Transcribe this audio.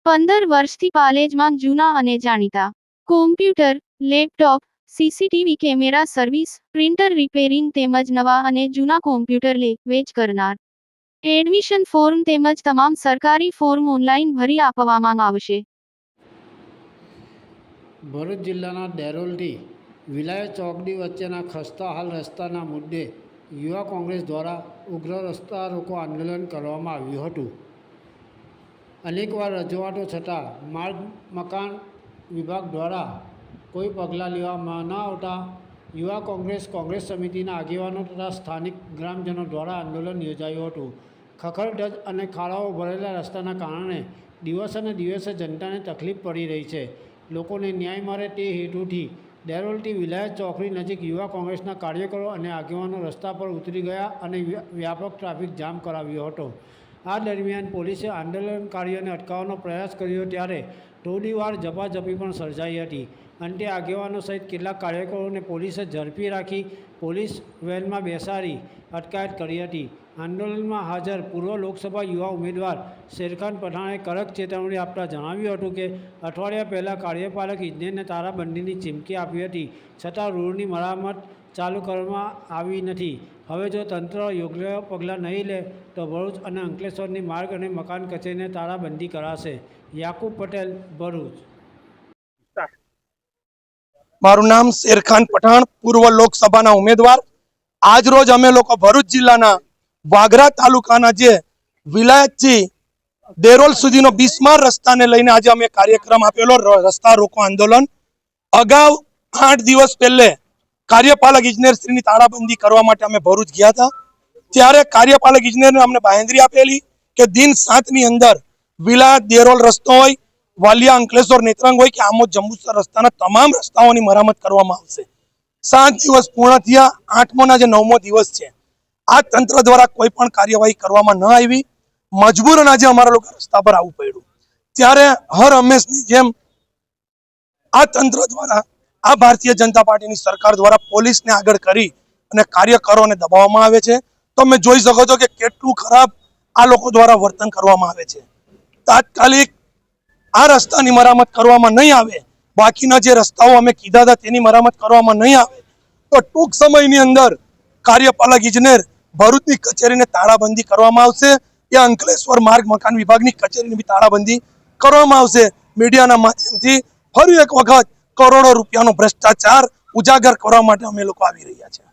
15 વર્ષથી પાલેજમાં જૂના અને જાણીતા computer, laptop, CCTV camera service, printer repairing તેમજ નવા અને જૂના કોમ્પ્યુટર લે-વેચ કરનાર. એડમિશન ફોર્મ તેમજ તમામ સરકારી ફોર્મ ઓનલાઈન ભરી આપવામાં આવશે. ભરૂચ જિલ્લાના ડેરોલથી વિલાયત ચોકડી વચ્ચેના ખસ્તા હાલ રસ્તાના મુદ્દે યુવા કોંગ્રેસ દ્વારા ઉગ્ર રસ્તા રોકો આંદોલન કરવામાં આવ્યું હતું. અનેકવાર રજૂઆતો છતાં માર્ગ મકાન વિભાગ દ્વારા કોઈ પગલાં લેવામાં ન આવતા યુવા કોંગ્રેસ સમિતિના આગેવાનો તથા સ્થાનિક ગ્રામજનો દ્વારા આંદોલન યોજાયું હતું. ખખડધજ અને ખાડાઓ ભરેલા રસ્તાના કારણે દિવસે ને દિવસે જનતાને તકલીફ પડી રહી છે. લોકોને ન્યાય મળે તે હેતુથી ડેરોલથી વિલાયત ચોકડી નજીક યુવા કોંગ્રેસના કાર્યકરો અને આગેવાનો રસ્તા પર ઉતરી ગયા અને વ્યાપક ટ્રાફિક જામ કરાવ્યો હતો. આ દરમિયાન પોલીસે આંદોલનકારીઓને અટકાવવાનો પ્રયાસ કર્યો ત્યારે થોડીવાર ઝપાઝપી પણ સર્જાઈ હતી. અંતે આગેવાનો સહિત કેટલાક કાર્યકરોને પોલીસે ઝડપી રાખી પોલીસ વેનમાં બેસાડી અટકાયત કરી હતી. આંદોલનમાં હાજર પૂર્વ લોકસભા યુવા ઉમેદવાર શેરખાન પઠાણે કડક ચેતવણી આપતા જણાવ્યું હતું કે અઠવાડિયા પહેલાં કાર્યપાલક ઇજનેરને તારાબંધીની ચીમકી આપી હતી, છતાં રોડની મરામત ચાલુ કરવામાં આવી નથી. હવે જો તંત્ર યોગ્ય પગલાં નહીં લે તો ભરૂચ અને અંકલેશ્વરની માર્ગ અને મકાન કચેરીને તાળાબંધી કરાશે. યાકુબ પટેલ, ભરૂચ. મારું નામ શેરખાન પઠાણ, પૂર્વ લોકસભાના ઉમેદવાર. આજ રોજ અમે લોકો ભરૂચ જિલ્લાના વાગરા તાલુકાના જે વિલાયતથી ડેરોલ સુધીનો બિસ્માર રસ્તાને લઈને આજે અમે કાર્યક્રમ આપેલો, રસ્તા રોકો આંદોલન. અગાઉ 8 દિવસ પહેલે કાર્યપાલક ઇજનેરશ્રીની તાળાબંધી કરવા માટે અમે ભરૂચ ગયા હતા. ત્યારે કાર્યપાલક ઇજનેરને અમને બાંહેધરી આપેલી કે દિન 7 ની અંદર વિલાયત ડેરોલ રસ્તો હોય, વાલિયા અંકલેશ્વર નેત્રંગ હોય કે આમોદ જંબુસર રસ્તાના તમામ રસ્તાઓની મરામત કરવામાં આવશે. 7 દિવસ પૂર્ણ થયા, 8મોના જે 9મો દિવસ છે. આ તંત્ર દ્વારા કોઈ પણ કાર્યવાહી કરવામાં ન આવી. મજબૂરન આજે અમારા લોકો રસ્તા પર આવવું પડ્યું. ત્યારે હર હંમેશની જેમ આ તંત્ર દ્વારા, આ ભારતીય જનતા પાર્ટીની સરકાર દ્વારા પોલીસને આગળ કરી અને કાર્યકરોને દબાવવામાં આવે છે. તો તમે જોઈ શકો છો કે કેટલું ખરાબ આ લોકો દ્વારા વર્તન કરવામાં આવે છે. તાત્કાલિક આ રસ્તાની મરામત કરવામાં નહીં આવે, બાકીના જે રસ્તાઓ અમે કીધા હતા તેની મરામત કરવામાં નહીં આવે તો ટૂંક સમયની અંદર કાર્યપાલક ઇજનેર ભરૂચની કચેરીને તાળાબંધી કરવામાં આવશે. એ અંકલેશ્વર માર્ગ મકાન વિભાગની કચેરીની બી તાળાબંધી કરવામાં આવશે. મીડિયાના માધ્યમથી ફરી એક વખત કરોડો રૂપિયાનો ભ્રષ્ટાચાર ઉજાગર કરવા માટે અમે લોકો આવી રહ્યા છીએ.